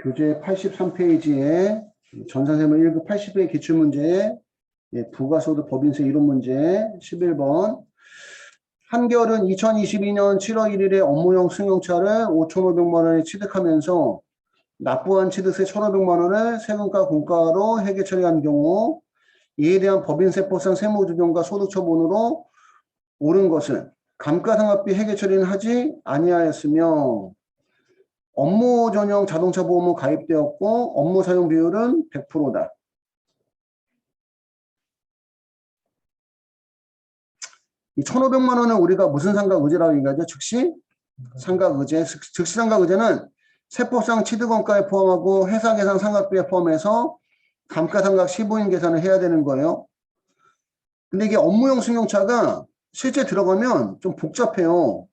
교재 83페이지에 전산세무 1급 80회 기출문제에 부가소득 법인세 이론 문제 11번. 한결은 2022년 7월 1일에 업무용 승용차를 5,500만 원에 취득하면서 납부한 취득세 1,500만 원을 세금과 공과로 회계 처리한 경우 이에 대한 법인세법상 세무조정과 소득처분으로 옳은 것은 감가상각비 회계 처리는 하지 아니하였으며 업무 전용 자동차 보험은 가입되었고 업무 사용 비율은 100%다. 이 1,500만 원은 우리가 무슨 상각의제라고 얘기하죠? 즉시 상각의제. 즉시 상각의제는 세법상 취득원가에 포함하고 회사 계산 상각비에 포함해서 감가상각 시부인 계산을 해야 되는 거예요. 근데 이게 업무용 승용차가 실제 들어가면 좀 복잡해요.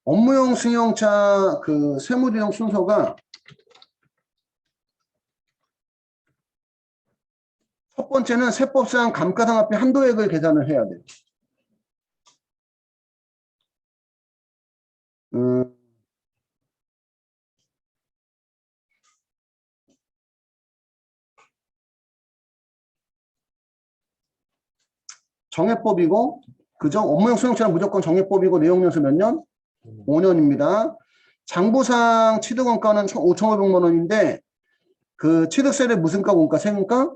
업무용 승용차 그 세무조정 순서가 첫 번째는 세법상 감가상각비 한도액을 계산을 해야 돼요. 정액법이고, 그죠? 업무용 승용차는 무조건 정액법이고, 내용연수 몇 년? 5년입니다. 장부상 취득원가는 5,500만 원인데, 그 취득세를 무슨 가, 공가, 세금가?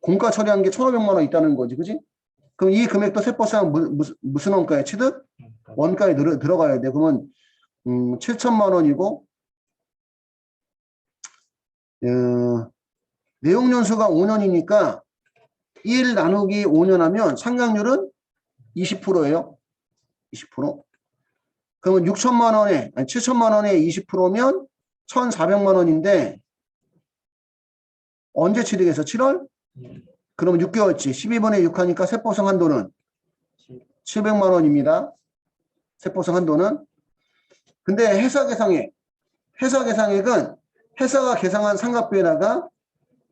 공가 처리한 게 1,500만 원 있다는 거지, 그지? 그럼 이 금액도 세법상 무슨 원가에 취득? 원가에 들어가야 돼. 그러면 7천만 원이고, 내용연수가 5년이니까 1 나누기 5년 하면 상각률은 20%예요. 20%. 그러면 6천만 원에, 아니 7천만 원에 20%면 1,400만 원인데 언제 취득해서 7월? 그러면 6개월치 12분의 6 하니까 세법상 한도는 700만 원입니다. 세법상 한도는. 근데 회사 계상액은 회사가 계상한 상각비에다가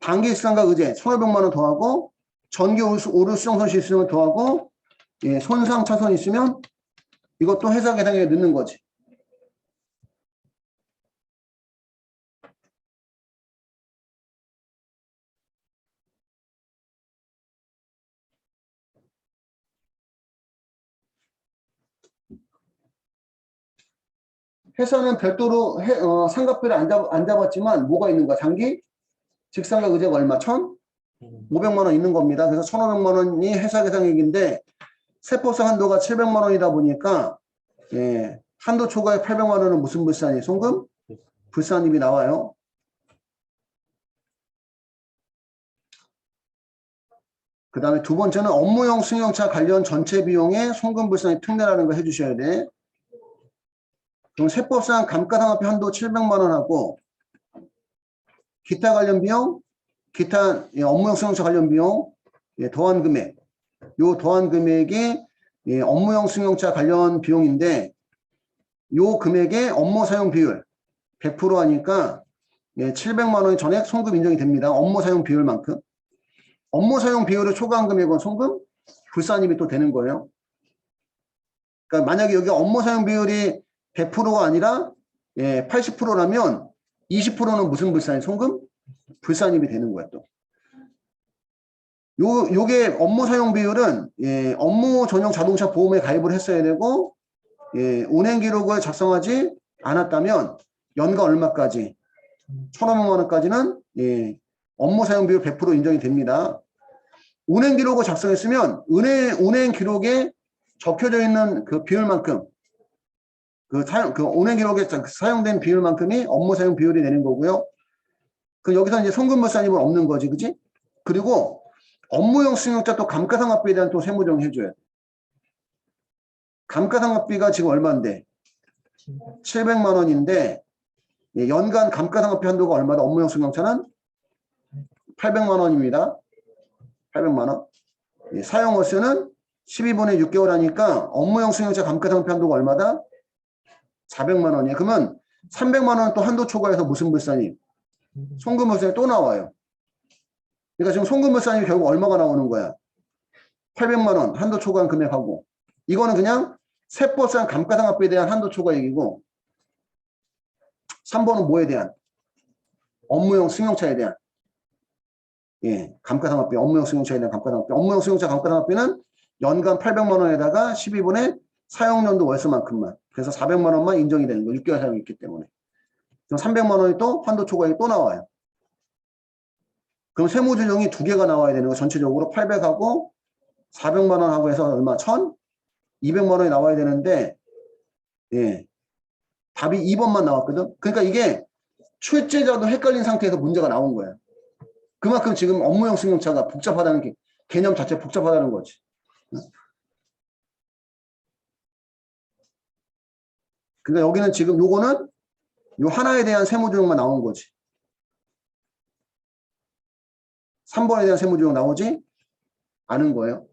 단기 상각의제 1,500만 원 더하고 전기 오류 수정 손실 있으면 더하고 손상 차손 있으면 이것도 회사 계상액에 넣는 거지. 회사는 별도로 상각비를 안 잡았지만 뭐가 있는 거야? 단기 직상각 의제가 얼마? 1,500만 원 있는 겁니다. 그래서 1,500만 원이 회사 계상액인데 세법상 한도가 700만 원이다 보니까 한도 초과에 800만 원은 무슨 불산이? 송금? 불산입이 나와요. 그 다음에 두 번째는 업무용 승용차 관련 전체 비용에 송금 불산이 특례라는 거 해주셔야 돼. 그럼 세법상 감가상각비 한도 700만 원하고 기타 관련 비용, 기타 업무용 승용차 관련 비용 더한 금액, 요 더한 금액이 업무용 승용차 관련 비용인데 요 금액의 업무 사용 비율 100% 하니까 700만 원이 전액 송금 인정이 됩니다. 업무 사용 비율만큼. 업무 사용 비율을 초과한 금액은 송금 불산입이 또 되는 거예요. 그러니까 만약에 여기 업무 사용 비율이 100%가 아니라 80%라면 20%는 무슨 불산이? 송금? 불산입이 되는 거야 또. 요게 업무 사용 비율은 업무 전용 자동차 보험에 가입을 했어야 되고 운행 기록을 작성하지 않았다면 연간 얼마까지? 1,500만 원까지는 업무 사용 비율 100% 인정이 됩니다. 운행 기록을 작성했으면 운행 기록에 적혀져 있는 그 비율만큼 그 운행 기록에 사용된 비율만큼이 업무 사용 비율이 되는 거고요. 그 여기서 이제 송금불산입은 없는 거지, 그지? 그리고 업무용 승용차 또 감가상각비에 대한 또 세무정 해줘야 돼. 감가상각비가 지금 얼마인데? 700만 원인데 연간 감가상각비 한도가 얼마다? 업무용 승용차는 800만 원입니다. 800만 원. 사용월수는 12분의 6개월 하니까 업무용 승용차 감가상각비 한도가 얼마다? 400만 원이에요. 그러면 300만 원 또 한도 초과해서 무슨 불산이? 송금불산이 또 나와요. 그러니까 지금 송금불산이 결국 얼마가 나오는 거야? 800만 원 한도 초과한 금액하고 이거는 그냥 세법상 감가상각비에 대한 한도 초과 얘기고 3번은 뭐에 대한? 업무용 승용차에 대한. 예, 감가상각비, 업무용 승용차에 대한 감가상각비. 업무용 승용차 감가상각비는 연간 800만 원에다가 12분의 사용연도 월수만큼만. 그래서 400만 원만 인정이 되는 거. 6개월 사용이 있기 때문에. 그럼 300만 원이 또 환도 초과액이 또 나와요. 그럼 세무조정이 두 개가 나와야 되는 거. 전체적으로 800하고 400만 원 하고 해서 얼마? 1,200만 원이 나와야 되는데, 예. 답이 2번만 나왔거든. 그러니까 이게 출제자도 헷갈린 상태에서 문제가 나온 거예요. 그만큼 지금 업무용 승용차가 복잡하다는 게, 개념 자체 복잡하다는 거지. 그러니까 여기는 지금 요거는 요 하나에 대한 세무조정만 나온 거지. 3번에 대한 세무조정 나오지 않은 거예요.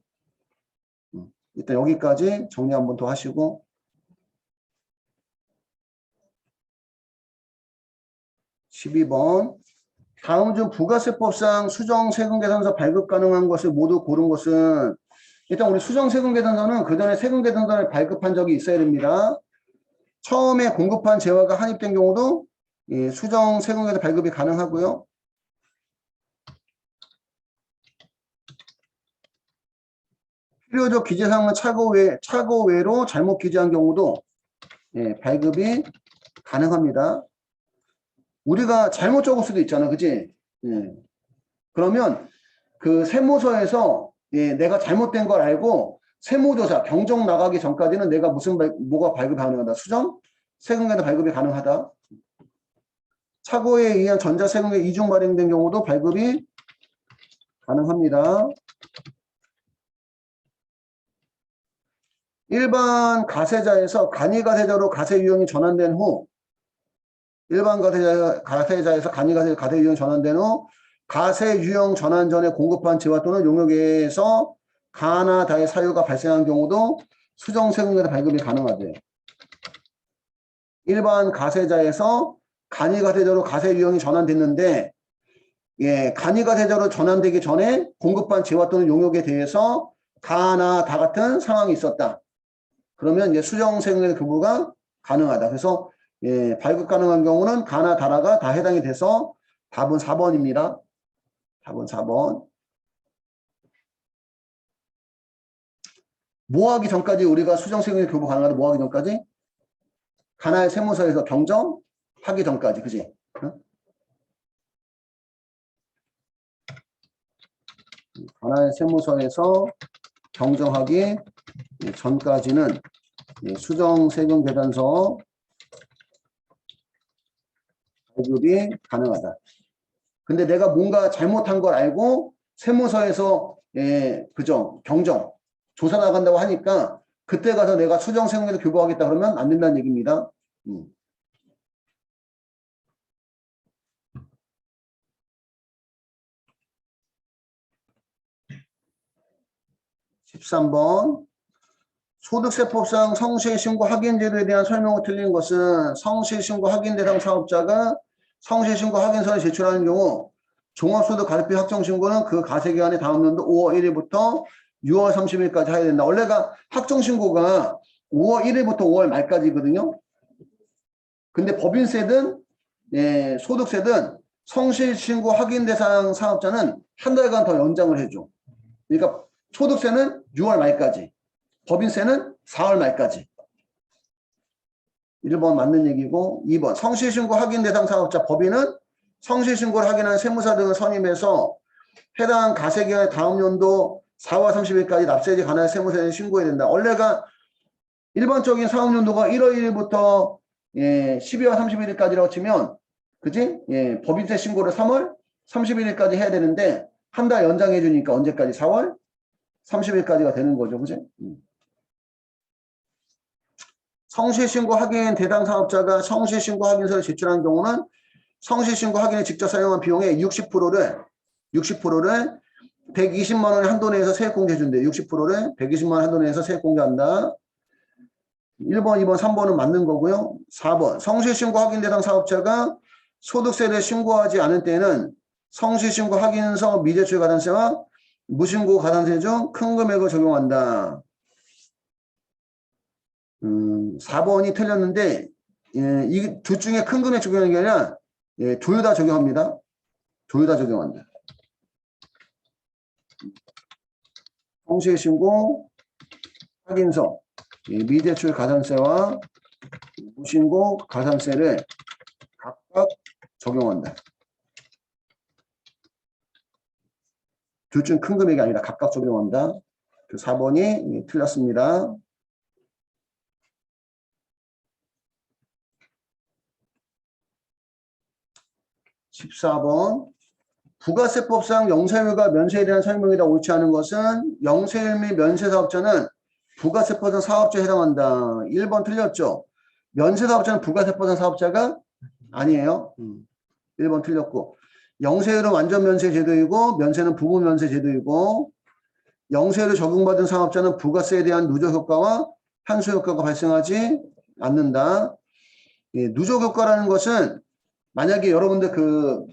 일단 여기까지 정리 한번 더 하시고 12번 다음 중 부가세법상 수정세금계산서 발급 가능한 것을 모두 고른 것은 일단 우리 수정세금계산서는 그 전에 세금계산서를 발급한 적이 있어야 됩니다. 처음에 공급한 재화가 한입된 경우도 예, 수정세금계산 발급이 가능하고요. 필요적 기재사항은 차고 외로 잘못 기재한 경우도 예, 발급이 가능합니다. 우리가 잘못 적을 수도 있잖아, 그치? 예. 그러면 그 세무서에서 예, 내가 잘못된 걸 알고 세무조사, 경정 나가기 전까지는 내가 뭐가 발급이 가능하다? 수정? 세금계산 발급이 가능하다. 착오에 의한 전자세금계 이중 발행된 경우도 발급이 가능합니다. 일반 가세자에서 간이가세자로 가세 유형이 전환된 후 일반 가세자에서 간이가세 가세 유형이 전환된 후 가세 유형 전환 전에 공급한 재화 또는 용역에서 가나 다의 사유가 발생한 경우도 수정세금계산 발급이 가능하대요. 일반 가세자에서 간이가세자로 가세 유형이 전환됐는데 예, 간이가세자로 전환되기 전에 공급한 재화 또는 용역에 대해서 가나 다 같은 상황이 있었다. 그러면 이제 수정세금계산 교부가 가능하다. 그래서 예, 발급 가능한 경우는 가나 다라가 다 해당이 돼서 답은 4번입니다. 답은 4번. 뭐하기 전까지 우리가 수정세금계산 교부 가능하다. 뭐하기 전까지? 가나의 세무서에서 경정하기 전까지. 그지? 응? 가나의 세무서에서 경정하기 전까지는 수정세금계산서 발급이 가능하다. 근데 내가 뭔가 잘못한 걸 알고 세무서에서 그죠? 경정 조사 나간다고 하니까 그때 가서 내가 수정세금계산 교부하겠다 그러면 안 된다는 얘기입니다. 13번 소득세법상 성실신고 확인제도에 대한 설명을 틀린 것은 성실신고 확인 대상 사업자가 성실신고 확인서를 제출하는 경우 종합소득가세비 확정신고는 그 가세기간의 다음 연도 5월 1일부터 6월 30일까지 해야 된다. 원래가 확정신고가 5월 1일부터 5월 말까지거든요. 근데 법인세든 예, 소득세든 성실신고 확인 대상 사업자는 한 달간 더 연장을 해줘. 그러니까 소득세는 6월 말까지. 법인세는 4월 말까지. 1번 맞는 얘기고 2번 성실신고 확인 대상 사업자 법인은 성실신고를 확인한 세무사 등을 선임해서 해당 가세기간의 다음 연도 4월 30일까지 납세액이 관한 세무서에 신고해야 된다. 원래가 일반적인 사업연도가 1월 1일부터 12월 31일까지라고 치면 그지? 예, 법인세 신고를 3월 31일까지 해야 되는데 한 달 연장해 주니까 언제까지? 4월 30일까지가 되는 거죠. 그지? 성실신고 확인 대상 사업자가 성실신고 확인서를 제출한 경우는 성실신고 확인에 직접 사용한 비용의 60%를 120만 원의 한도 내에서 세액 공제해 준대. 60%를 120만 원 한도 내에서 세액 공제한다. 1번, 2번, 3번은 맞는 거고요. 4번 성실신고 확인 대상 사업자가 소득세를 신고하지 않을 때는 성실신고 확인서 미제출 가산세와 무신고 가산세 중 큰 금액을 적용한다. 4번이 틀렸는데 예, 이 둘 중에 큰 금액 적용하는 게 아니라 예, 둘 다 적용합니다. 둘 다 적용한다. 통시신고, 확인서, 예, 미대출 가산세와 무신고 가산세를 각각 적용한다. 둘 중 큰 금액이 아니라 각각 적용한다. 그 4번이 틀렸습니다. 14번. 부가세법상 영세율과 면세에 대한 설명이 다 옳지 않은 것은 영세율 및 면세사업자는 부가세법상 사업자에 해당한다. 1번 틀렸죠. 면세사업자는 부가세법상 사업자가 아니에요. 1번 틀렸고. 영세율은 완전 면세 제도이고 면세는 부분 면세 제도이고 영세율을 적용받은 사업자는 부가세에 대한 누적 효과와 한수 효과가 발생하지 않는다. 예, 누적 효과라는 것은 만약에 여러분들 그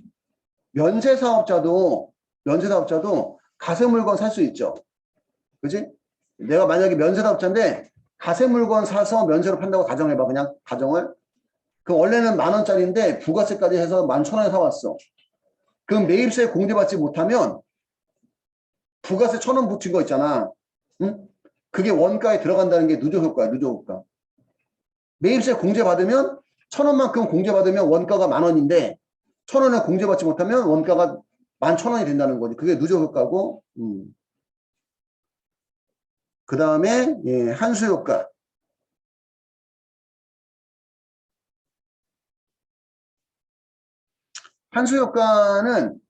면세사업자도 가세 물건 살 수 있죠. 그지? 내가 만약에 면세사업자인데 가세 물건 사서 면세로 판다고 가정해봐. 그냥 가정을. 그럼 원래는 10,000원짜리인데 부가세까지 해서 11,000원에 사왔어. 그럼 매입세 공제받지 못하면 부가세 1,000원 붙인 거 있잖아. 응? 그게 원가에 들어간다는 게 누적효과야. 누적효과. 매입세 공제받으면 1,000원만큼 공제받으면 원가가 10,000원인데 1,000원을 공제받지 못하면 원가가 11,000원이 된다는 거지. 그게 누적효과고. 그 다음에 예, 한수효과. 한수효과는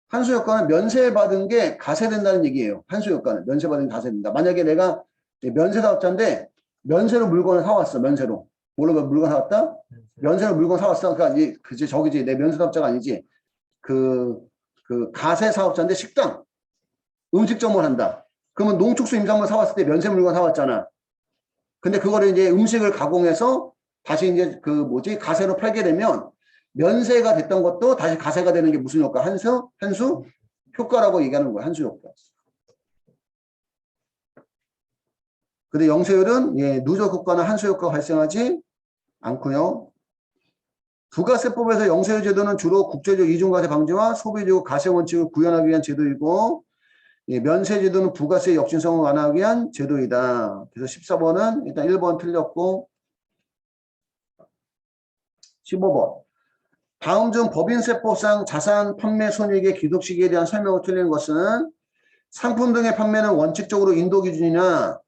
한수효과는 면세받은 게 가세된다는 얘기예요. 한수효과는 면세받은 게 가세된다. 만약에 내가 면세사업자인데 면세로 물건을 사왔어. 면세로. 뭘로 물건 사왔다? 면세로 물건 사왔어. 그러니까 그지 저기지 내 면세사업자가 아니지. 그 가세사업자인데 식당 음식점을 한다. 그러면 농축수 임산물 사왔을 때 면세 물건 사왔잖아. 근데 그거를 이제 음식을 가공해서 다시 이제 그 뭐지 가세로 팔게 되면 면세가 됐던 것도 다시 가세가 되는 게 무슨 효과? 한수 효과라고 얘기하는 거야. 한수 효과. 근데 영세율은 예, 누적 효과나 한수 효과가 발생하지 않고요. 부가세법에서 영세율 제도는 주로 국제적 이중과세 방지와 소비적 가세 원칙을 구현하기 위한 제도이고 예, 면세 제도는 부가세 역신성을 완화하기 위한 제도이다. 그래서 14번은 일단 1번 틀렸고 15번. 다음 중 법인세법상 자산 판매 손익의 기록 시기에 대한 설명을 틀린 것은 상품 등의 판매는 원칙적으로 인도 기준이나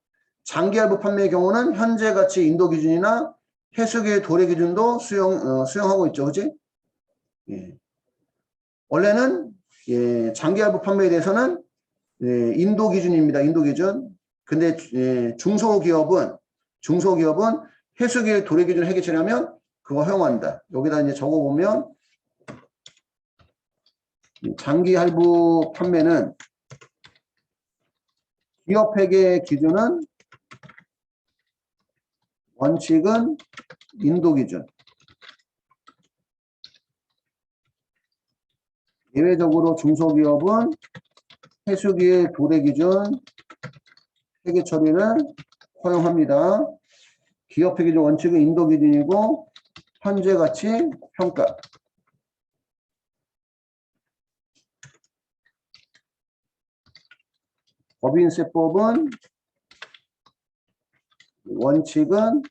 장기할부 판매의 경우는 현재 가치 인도 기준이나 해수기의 도래 기준도 수용하고 있죠. 그지? 예. 원래는 예, 장기할부 판매에 대해서는 예, 인도 기준입니다. 인도 기준. 근데 예, 중소기업은 해수기의 도래 기준을 해결하면 그거 허용한다. 여기다 이제 적어보면 장기 할부 판매는 기업회계 기준은 원칙은 인도 기준. 예외적으로 중소기업은 해수기의 도래 기준 회계 처리를 허용합니다. 기업회계 기준 원칙은 인도 기준이고 현재 가치 평가. 법인세법은 원칙은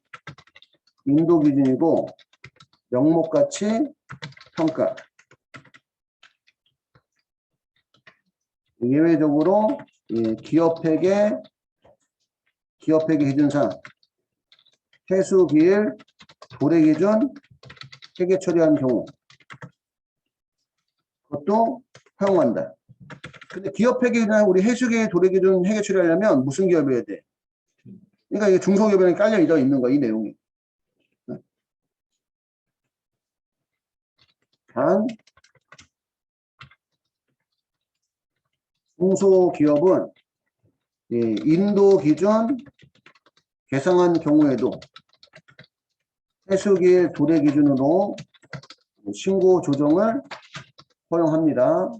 인도 기준이고 명목 가치 평가. 예외적으로 기업회계 기준상 해수기일 도래 기준 회계 처리한 경우 그것도 허용한다. 근데 기업회계 기준상 우리 해수기일 도래 기준 회계 처리하려면 무슨 기업이어야 돼? 그러니까 이게 중소기업에 깔려 있는 거야, 이 내용이. 단 중소기업은 인도 기준 개성한 경우에도 해수기일 도래 기준으로 신고 조정을 허용합니다.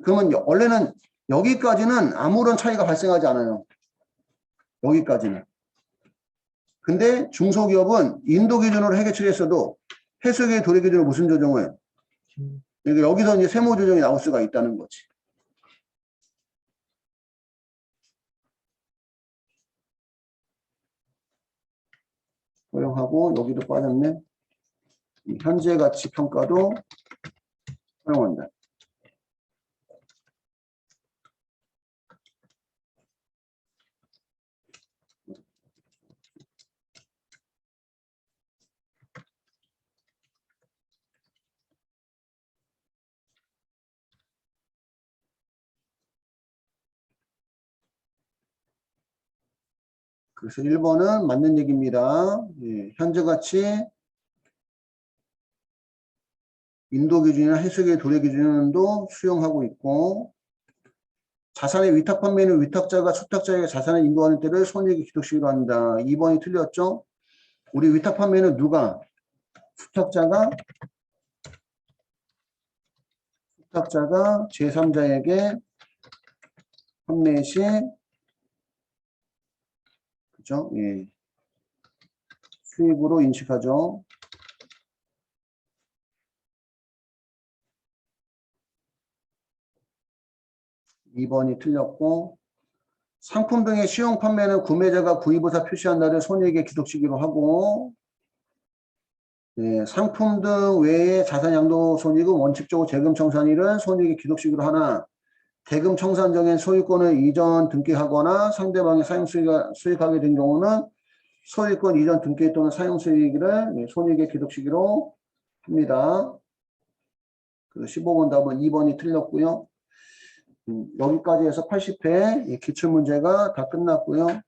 그러면 원래는 여기까지는 아무런 차이가 발생하지 않아요. 여기까지는. 근데 중소기업은 인도 기준으로 회계 처리했어도 해수계 도래 기준으로 무슨 조정을? 그러니까 여기서 이제 세무 조정이 나올 수가 있다는 거지. 허용하고 여기도 빠졌네. 현재 가치 평가도 허용한다. 그래서 1번은 맞는 얘기입니다. 예, 현재 가치 인도 기준이나 해수계 도래 기준도 수용하고 있고 자산의 위탁 판매는 위탁자가 수탁자에게 자산을 인도하는 때를 손익의 기록식으로 한다. 2번이 틀렸죠? 우리 위탁 판매는 누가? 수탁자가 제3자에게 판매 시 그죠? 예. 수익으로 인식하죠. (2번이) 틀렸고 상품 등의 시용 판매는 구매자가 구입의사 표시한 날을 손익의 기록시기로 하고 예, 상품 등 외에 자산 양도 손익은 원칙적으로 대금 청산일은 손익의 기록시기로 하나 대금 청산정엔 소유권을 이전 등기하거나 상대방의 사용 수익하게 된 경우는 소유권 이전 등기 또는 사용 수익을 손익의 기록시기로 합니다. 그 15번 답은 2번이 틀렸고요. 여기까지 해서 80회 기출문제가 다 끝났고요.